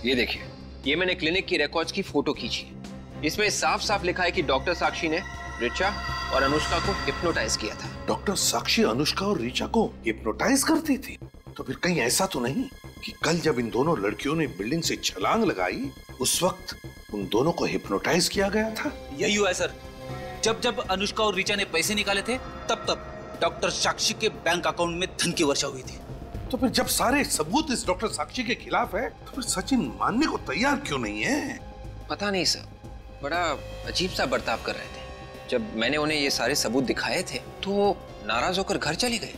ये देखिए, ये मैंने क्लिनिक की रिकॉर्ड्स की फोटो खींची है। इसमें साफ साफ लिखा है कि डॉक्टर साक्षी ने रिचा और अनुष्का को हिप्नोटाइज किया था। डॉक्टर साक्षी अनुष्का और रिचा को हिप्नोटाइज करती थी? तो फिर कहीं ऐसा तो नहीं कि कल जब इन दोनों लड़कियों ने बिल्डिंग से छलांग लगाई, उस वक्त उन दोनों को हिप्नोटाइज किया गया था? यही हुआ है सर। जब अनुष्का और रिचा ने पैसे निकाले थे, तब डॉक्टर साक्षी के बैंक अकाउंट में धन की वर्षा हुई थी। तो फिर जब सारे सबूत इस डॉक्टर साक्षी के खिलाफ है, तो फिर सचिन मानने को तैयार क्यों नहीं है? पता नहीं सर, बड़ा अजीब सा बर्ताव कर रहे थे। जब मैंने उन्हें ये सारे सबूत दिखाए थे, तो नाराज होकर घर चले गए।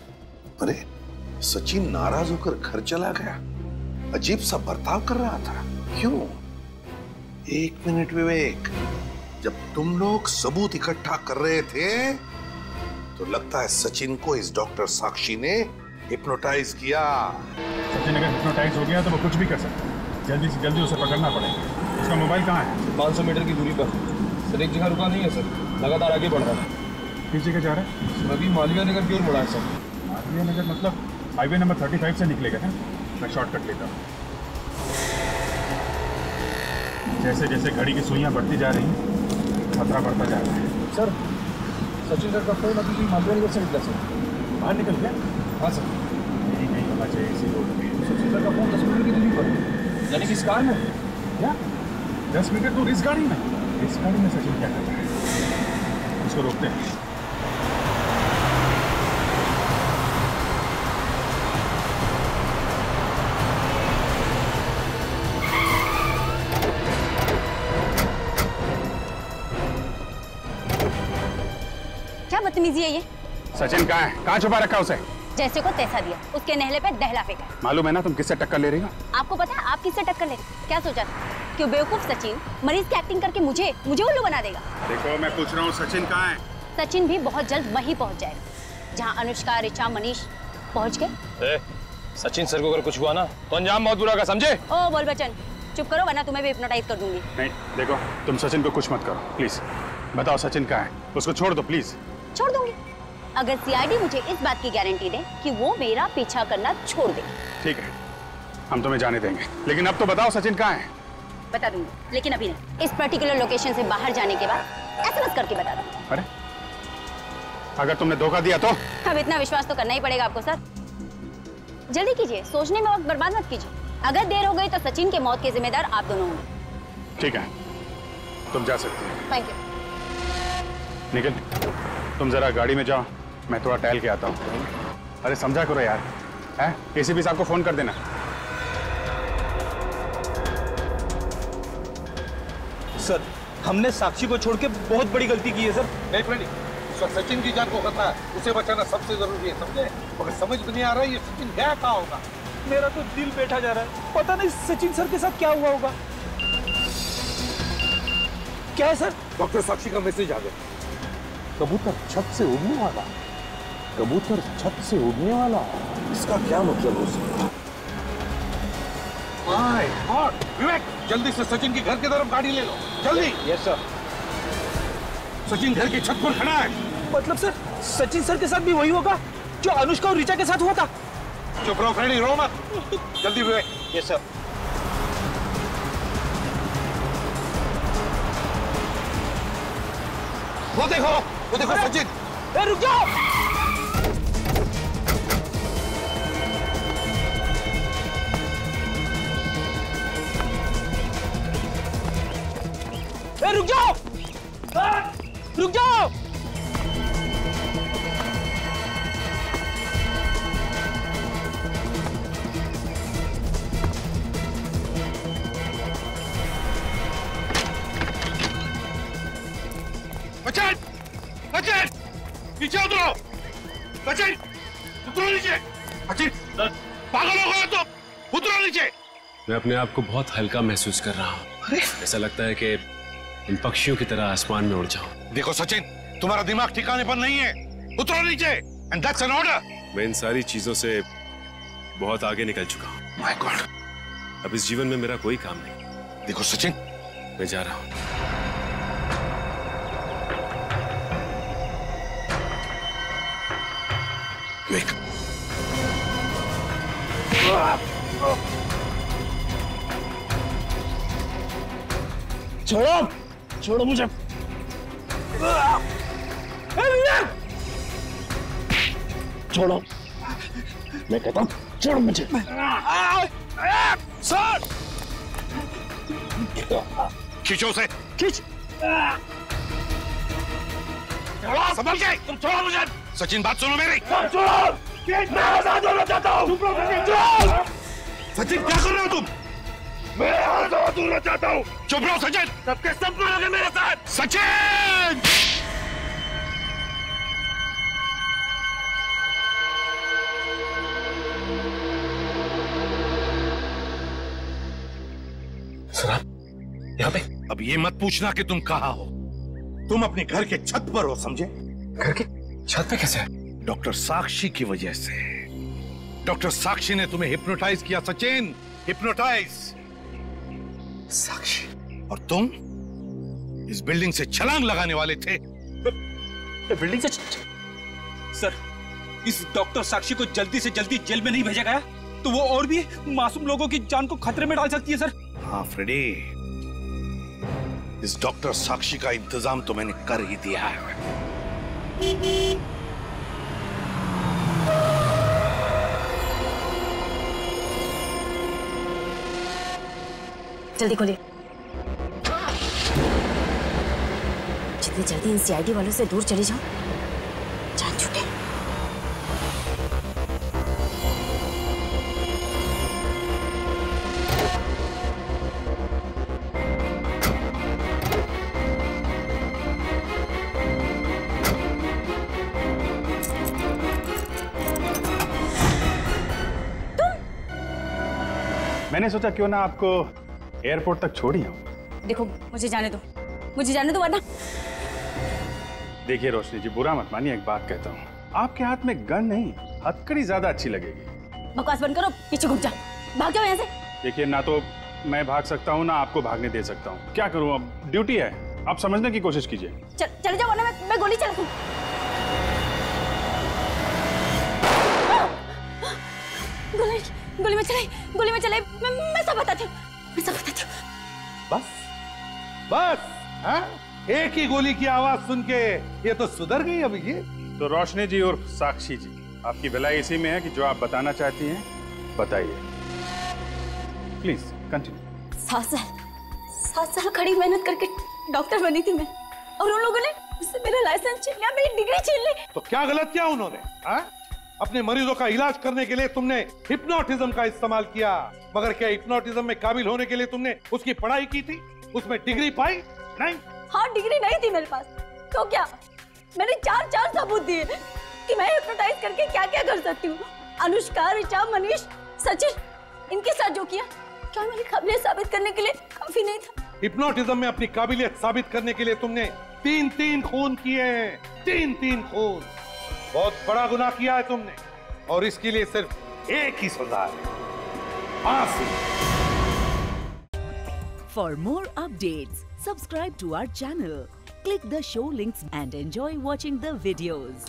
अरे, सचिन नाराज होकर घर चला गया? अजीब सा बर्ताव कर रहा था, क्यों? एक मिनट विवेक, जब तुम लोग सबूत इकट्ठा कर रहे थे, तो लगता है सचिन को इस डॉक्टर साक्षी ने हिप्नोटाइज किया। सचिन अगर हिप्नोटाइज हो गया तो वो कुछ भी कर सकता है। जल्दी से जल्दी उसे पकड़ना पड़ेगा। उसका मोबाइल कहाँ है? 500 मीटर की दूरी पर सर। एक जगह रुका नहीं है सर, लगातार आगे बढ़ रहा है। किस जगह जा रहा है? अभी मालवीय नगर की ओर बढ़ा है सर। मालवीय नगर मतलब हाईवे नंबर 35 से निकलेगा ना? मैं शॉर्टकट लेता हूँ। जैसे जैसे घड़ी की सुइयां बढ़ती जा रही खतरा बढ़ता जा रहा है। सर, सचिन सर का फोन अभी भी मालूम से निकला सर। बाहर निकल गया? हाँ सर। यही नहीं होना चाहिए इसी रोड पे। सचिन सर का फोन 10 मिनट की दूरी पर, यानी कि इस कार में क्या 10 मीटर दूर इस गाड़ी में? इस गाड़ी में सचिन क्या कर रहा है? उसको रोकते हैं। क्या बदतमीजी है ये? सचिन कहाँ है? कहाँ छुपा रखा उसे? जैसे को तैसा दिया, उसके नहले पे दहला फेंका। मालूम है ना तुम किससे टक्कर ले रही हो? आपको पता है आप किससे टक्कर ले रही? क्या सोचा था कि बेवकूफ सचिन मरीज की एक्टिंग करके मुझे उल्लू बना देगा? देखो मैं पूछ रहा हूँ सचिन कहाँ है? सचिन भी बहुत जल्द वहीं पहुंच जाएगा जहाँ अनुष्का, ऋचा, मनीष पहुंच गए। सचिन सर को अगर कुछ हुआ ना तो अंजाम बहुत बुरा का, समझे? ओ बोल बच्चन, चुप करो वरना तुम्हें भी हिप्नोटाइज कर दूंगी। नहीं देखो, तुम सचिन को कुछ मत करो प्लीज। बताओ सचिन कहाँ है? उसको छोड़ दो प्लीज। छोड़ दूंगी अगर सीआईडी मुझे इस बात की गारंटी दे कि वो मेरा पीछा करना छोड़ दे। ठीक है, हम तुम्हें जाने देंगे, लेकिन अब तो बताओ सचिन कहाँ है? बता दूंगी, लेकिन अभी नहीं। इस पर्टिकुलर लोकेशन से बाहर जाने के बाद एसएमएस करके बता दूंगी। अरे अगर तुमने धोखा दिया तो? अब इतना विश्वास तो करना ही पड़ेगा आपको सर। जल्दी कीजिए, सोचने में वक्त बर्बाद मत कीजिए। अगर देर हो गई तो सचिन के मौत के जिम्मेदार आप दोनों होंगे। ठीक है, तुम जा सकते हो। Thank you. निखिल, तुम जरा गाड़ी में जाओ, मैं थोड़ा टहल के आता हूँ। अरे समझा करो यार, है? एसीपी साहब को फोन कर देना। सर, हमने साक्षी को छोड़ के बहुत बड़ी गलती की है सर। नहीं फ्रेंड, इस वक्त सचिन की जान को खतरा है, उसे बचाना सबसे जरूरी है, समझे? मगर समझ में नहीं आ रहा है ये सचिन गया कहाँ होगा। मेरा तो दिल बैठा जा रहा है, पता नहीं सचिन सर के साथ क्या हुआ होगा। क्या है सर? डॉक्टर साक्षी का मैसेज आ गया। कबूतर छत से उड़ने वाला, कबूतर छत से उड़ने वाला, इसका क्या मतलब हो सकता है? My God! विवेक, जल्दी से सचिन के घर की तरफ गाड़ी ले लो, जल्दी। Yes sir. सचिन घर की छत पर खड़ा है। मतलब सर, सचिन सर के साथ भी वही होगा जो अनुष्का और ऋचा के साथ हुआ था? चुप रहो फ्रेंडी, रो मत। जल्दी विवेक। Yes sir. वो देखो सचिन। रुक जाओ। रुक जाओ, रुक जाओ। सचिन, सचिन, नीचे उतरो। सचिन, उतरो नीचे। सचिन, पागल हो गया तुम, उतरो नीचे। मैं अपने आप को बहुत हल्का महसूस कर रहा हूँ। ऐसा लगता है कि इन पक्षियों की तरह आसमान में उड़ जाऊं। देखो सचिन, तुम्हारा दिमाग ठिकाने पर नहीं है, उतरो नीचे। And that's an order. मैं इन सारी चीजों से बहुत आगे निकल चुका हूँ। माय गॉड, अब इस जीवन में मेरा कोई काम नहीं। देखो सचिन, मैं जा रहा हूँ। छोड़ो, छोड़ो मुझे। छोड़ो, मैं कहता हूँ छोड़ो मुझे। सर, खींचो उसे। खींच। संभल के, तुम छोड़ो मुझे। सचिन, बात सुनो मेरी। छोड़ो, मैं आजाद होना चाहता हूँ। सचिन, क्या कर रहे हो तुम? मैं आजाद होना चाहता हूँ। चुप रहो सचिन। सबके सब मरोगे मेरे साथ। सचिन! सर, यहाँ पे? अब ये मत पूछना कि तुम कहाँ हो। तुम अपने घर के छत पर हो, समझे? घर के छत पे कैसे? डॉक्टर साक्षी की वजह से। डॉक्टर साक्षी ने तुम्हें हिप्नोटाइज किया सचिन, हिप्नोटाइज। साक्षी? और तुम इस बिल्डिंग से छलांग लगाने वाले थे। बिल्डिंग से? सर, इस डॉक्टर साक्षी को जल्दी से जल्दी जेल में नहीं भेजा गया तो वो और भी मासूम लोगों की जान को खतरे में डाल सकती है सर। हाँ फ्रेडी, इस डॉक्टर साक्षी का इंतजाम तो मैंने कर ही दिया है। जल्दी खोलिए। जितनी जल्दी इन सीआईडी वालों से दूर चली जाओ, जान छूटे। मैंने सोचा क्यों ना आपको एयरपोर्ट तक छोड़ी हो। देखो मुझे जाने दो, मुझे जाने दो वरना। देखिए रोशनी जी, बुरा मत मानिए, एक बात कहता हूँ, आपके हाथ में गन नहीं, हथकड़ी ज्यादा अच्छी लगेगी। बकवास बंद करो, पीछे घुस जा, भाग जाओ यहाँ से। देखिए, ना तो मैं भाग सकता हूँ ना आपको भागने दे सकता हूँ। क्या करूँ, अब ड्यूटी है, आप समझने की कोशिश कीजिए। चले जाओ वरना मैं गोली चला दूँ। गोली में चलाई, मैं सब बताती हूँ। बस हाँ? एक ही गोली की आवाज सुन के ये तो सुधर गई अभी ये। तो रोशनी जी और साक्षी जी, आपकी भलाई इसी में है कि जो आप बताना चाहती हैं बताइए। Please continue. 7 साल खड़ी मेहनत करके डॉक्टर बनी थी मैं, और उन लोगों ने मुझसे मेरा लाइसेंस छीन लिया, मेरी डिग्री छीन ली। तो क्या गलत किया उन्होंने? हाँ? अपने मरीजों का इलाज करने के लिए तुमने हिप्नोटिज्म का इस्तेमाल किया, मगर क्या हिप्नोटिज्म में काबिल होने के लिए तुमने उसकी पढ़ाई की थी? उसमें डिग्री पाई? नहीं। हाँ, डिग्री नहीं थी मेरे पास, तो क्या? मैंने चार सबूत दिए कि मैं हिप्नोटाइज करके क्या क्या कर सकती हूँ। अनुष्का, ऋचा, मनीष, सचिन, इनके साथ जो किया, क्या मेरी काबिलियत साबित करने के लिए काफी नहीं था? हिप्नोटिज्म में अपनी काबिलियत साबित करने के लिए तुमने 3 खून किए हैं। 3 खून, बहुत बड़ा गुनाह किया है तुमने, और इसके लिए सिर्फ एक ही सजा है, फांसी। For more updates, subscribe to our channel, click the show links and enjoy watching the videos.